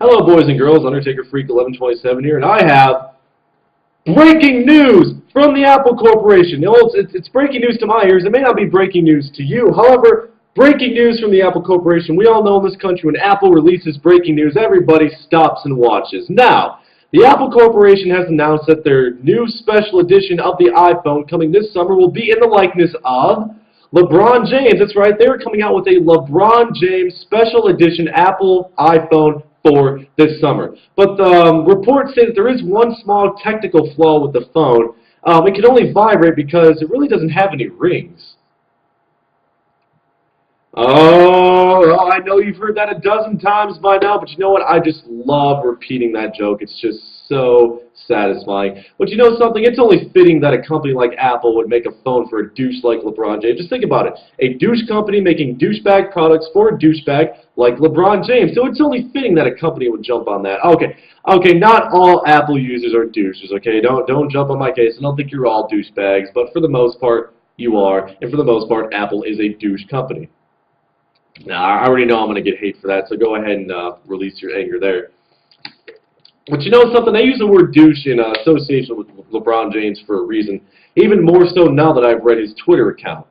Hello, boys and girls. Undertaker Freak 1127 here, and I have breaking news from the Apple Corporation. It's breaking news to my ears. It may not be breaking news to you. However, breaking news from the Apple Corporation. We all know in this country when Apple releases breaking news, everybody stops and watches. Now, the Apple Corporation has announced that their new special edition of the iPhone coming this summer will be in the likeness of LeBron James. That's right. They are coming out with a LeBron James special edition Apple iPhone for this summer. But the reports say that there is one small technical flaw with the phone. It can only vibrate because it really doesn't have any rings. Oh, I know you've heard that a dozen times by now, but you know what? I just love repeating that joke. It's just so satisfying. But you know something? It's only fitting that a company like Apple would make a phone for a douche like LeBron James. Just think about it. A douche company making douchebag products for a douchebag like LeBron James. So it's only fitting that a company would jump on that. Okay, not all Apple users are douches, okay? Don't jump on my case. I don't think you're all douchebags, but for the most part, you are. And for the most part, Apple is a douche company. Now, I already know I'm going to get hate for that, so go ahead and release your anger there. But you know something? I use the word douche in association with LeBron James for a reason, even more so now that I've read his Twitter account.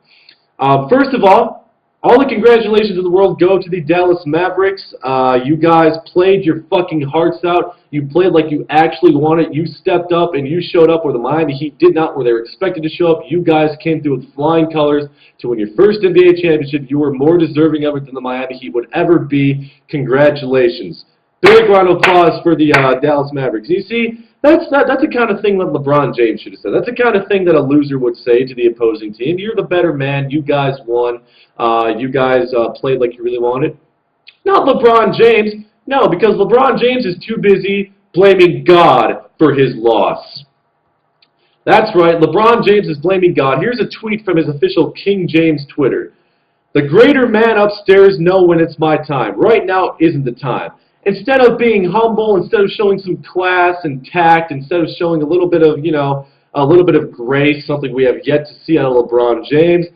First of all the congratulations in the world go to the Dallas Mavericks. You guys played your fucking hearts out. You played like you actually wanted. You stepped up and you showed up where the Miami Heat did not, where they were expected to show up. You guys came through with flying colors to win your first NBA championship. You were more deserving of it than the Miami Heat would ever be. Congratulations. Big round of applause for the Dallas Mavericks. You see, that's the kind of thing that LeBron James should have said. That's the kind of thing that a loser would say to the opposing team. You're the better man. You guys won. You guys played like you really wanted. Not LeBron James. No, because LeBron James is too busy blaming God for his loss. That's right. LeBron James is blaming God. Here's a tweet from his official King James Twitter. The greater man upstairs know when it's my time. Right now isn't the time. Instead of being humble, instead of showing some class and tact, instead of showing a little bit of, a little bit of grace, something we have yet to see out of LeBron James,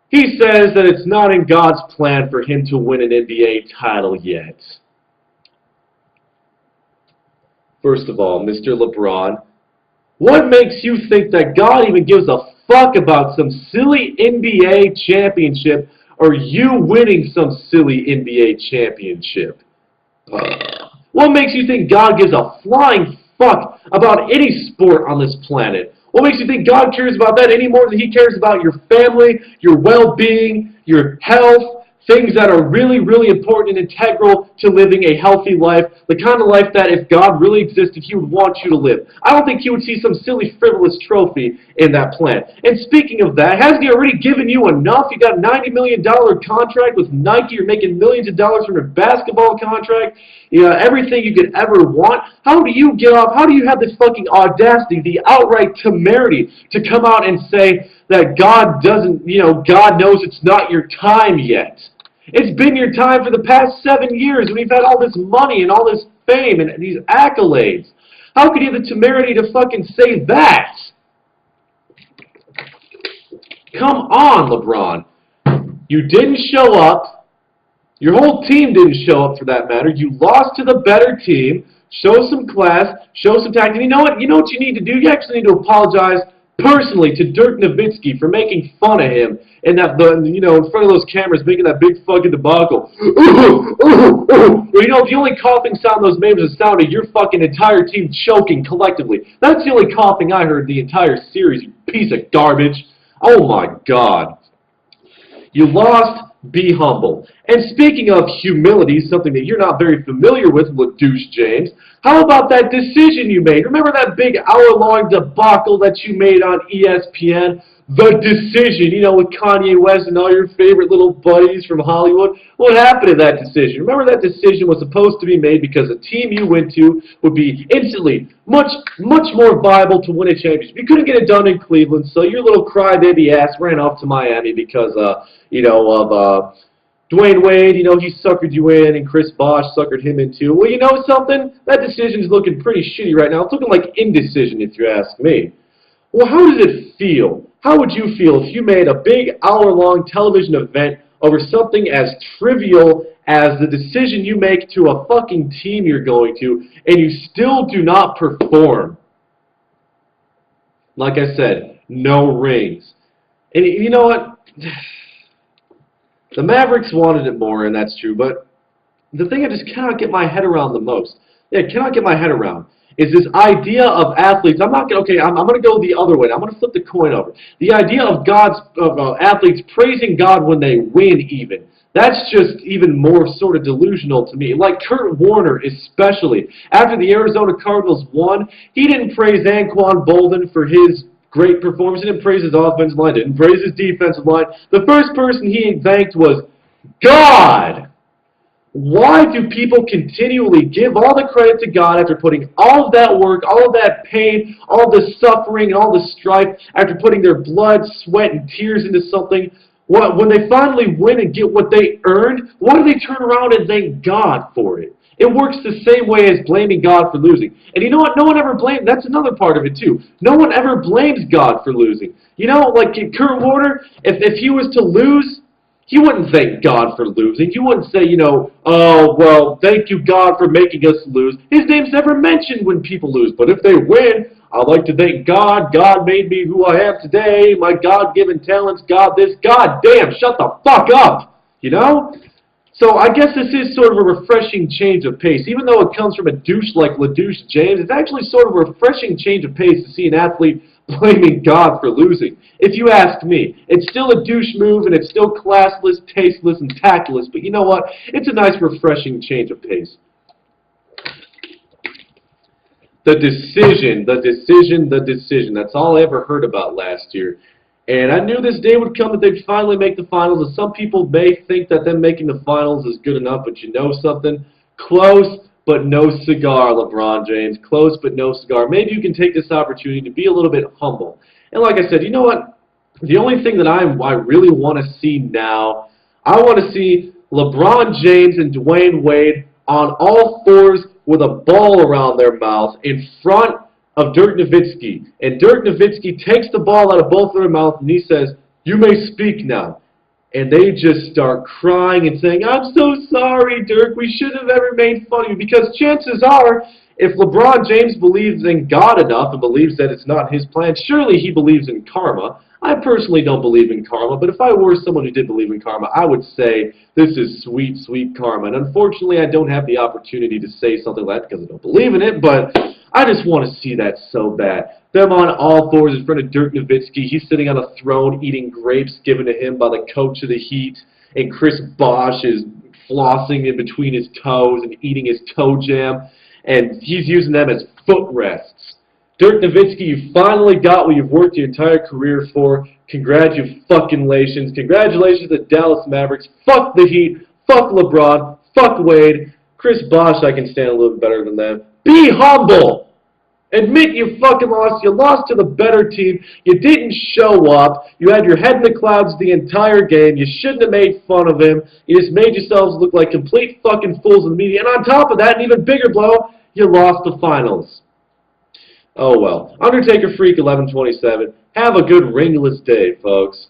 he says that it's not in God's plan for him to win an NBA title yet. First of all, Mr. LeBron, what makes you think that God even gives a fuck about some silly NBA championship or you winning some silly NBA championship? What makes you think God gives a flying fuck about any sport on this planet? What makes you think God cares about that any more than He cares about your family, your well-being, your health, things that are really, really important and integral to living a healthy life, the kind of life that if God really existed, He would want you to live. I don't think He would see some silly, frivolous trophy in that plan. And speaking of that, hasn't He already given you enough? You got a $90 million contract with Nike. You're making millions of dollars from your basketball contract. You know, everything you could ever want. How do you get off? How do you have this fucking audacity, the outright temerity to come out and say that God doesn't, God knows it's not your time yet? It's been your time for the past 7 years, and we've had all this money and all this fame and these accolades. How could you have the temerity to fucking say that? Come on, LeBron. You didn't show up. Your whole team didn't show up for that matter. You lost to the better team. Show some class. Show some tact. And you know what? You know what you need to do? You actually need to apologize personally to Dirk Nowitzki for making fun of him and that in front of those cameras making that big fucking debacle. The only coughing sound those made was the sound of your fucking entire team choking collectively. That's the only coughing I heard the entire series, you piece of garbage. Oh my God. You lost. Be humble. And speaking of humility, something that you're not very familiar with Douche James, how about that decision you made? Remember that big hour-long debacle that you made on ESPN? The Decision, with Kanye West and all your favorite little buddies from Hollywood. What happened to that decision? Remember that decision was supposed to be made because the team you went to would be instantly much more viable to win a championship. You couldn't get it done in Cleveland, so your little crybaby ass ran off to Miami because, of Dwayne Wade, he suckered you in, and Chris Bosh suckered him in too. Well, you know something? That decision's looking pretty shitty right now. It's looking like indecision, if you ask me. Well, how does it feel? How would you feel if you made a big hour-long television event over something as trivial as the decision you make to a fucking team you're going to, and you still do not perform. Like I said, no rings. And you know what? The Mavericks wanted it more, and that's true, but the thing I just cannot get my head around the most, cannot get my head around, is this idea of athletes. I'm going to go the other way. I'm going to flip the coin over. The idea of athletes praising God when they win, even. That's just even more sort of delusional to me. Like Kurt Warner especially. After the Arizona Cardinals won, he didn't praise Anquan Bolden for his great performance. He didn't praise his offensive line. Didn't praise his defensive line. The first person he thanked was God. Why do people continually give all the credit to God after putting all of that work, all of that pain, all the suffering, and all the strife, after putting their blood, sweat, and tears into something? When they finally win and get what they earned, why do they turn around and thank God for it? It works the same way as blaming God for losing. And you know what? No one ever blames. That's another part of it too. No one ever blames God for losing. You know, like Kurt Warner, if he was to lose, he wouldn't thank God for losing. He wouldn't say, you know, oh, well, thank you, God, for making us lose. His name's never mentioned when people lose. But if they win, I'd like to thank God. God made me who I am today. My God-given talents. God this. God damn, shut the fuck up. You know? So I guess this is sort of a refreshing change of pace. Even though it comes from a douche like LaDouche James, it's actually sort of a refreshing change of pace to see an athlete blaming God for losing. If you ask me, it's still a douche move, and it's still classless, tasteless, and tactless, but you know what? It's a nice, refreshing change of pace. The decision. That's all I ever heard about last year. And I knew this day would come that they'd finally make the finals, and some people may think that them making the finals is good enough, but you know something? Close, but no cigar, LeBron James. Close, but no cigar. Maybe you can take this opportunity to be a little bit humble. And like I said, you know what? The only thing that I really want to see now, I want to see LeBron James and Dwayne Wade on all fours with a ball around their mouths in front of Dirk Nowitzki. And Dirk Nowitzki takes the ball out of both of their mouths and he says, "You may speak now." And they just start crying and saying, "I'm so sorry, Dirk. We shouldn't have ever made fun of you." Because chances are, if LeBron James believes in God enough and believes that it's not his plan, surely he believes in karma. I personally don't believe in karma, but if I were someone who did believe in karma, I would say this is sweet, sweet karma. And unfortunately, I don't have the opportunity to say something like that because I don't believe in it, but I just want to see that so bad. Them on all fours in front of Dirk Nowitzki. He's sitting on a throne eating grapes given to him by the coach of the Heat, and Chris Bosh is flossing in between his toes and eating his toe jam, and he's using them as footrests. Dirk Nowitzki, you finally got what you've worked your entire career for. Congratulations. Congratulations to the Dallas Mavericks. Fuck the Heat. Fuck LeBron. Fuck Wade. Chris Bosh, I can stand a little bit better than them. Be humble. Admit you fucking lost. You lost to the better team. You didn't show up. You had your head in the clouds the entire game. You shouldn't have made fun of him. You just made yourselves look like complete fucking fools in the media. And on top of that, an even bigger blow, you lost the finals. Oh well. Undertaker Freak 1127. Have a good ringless day, folks.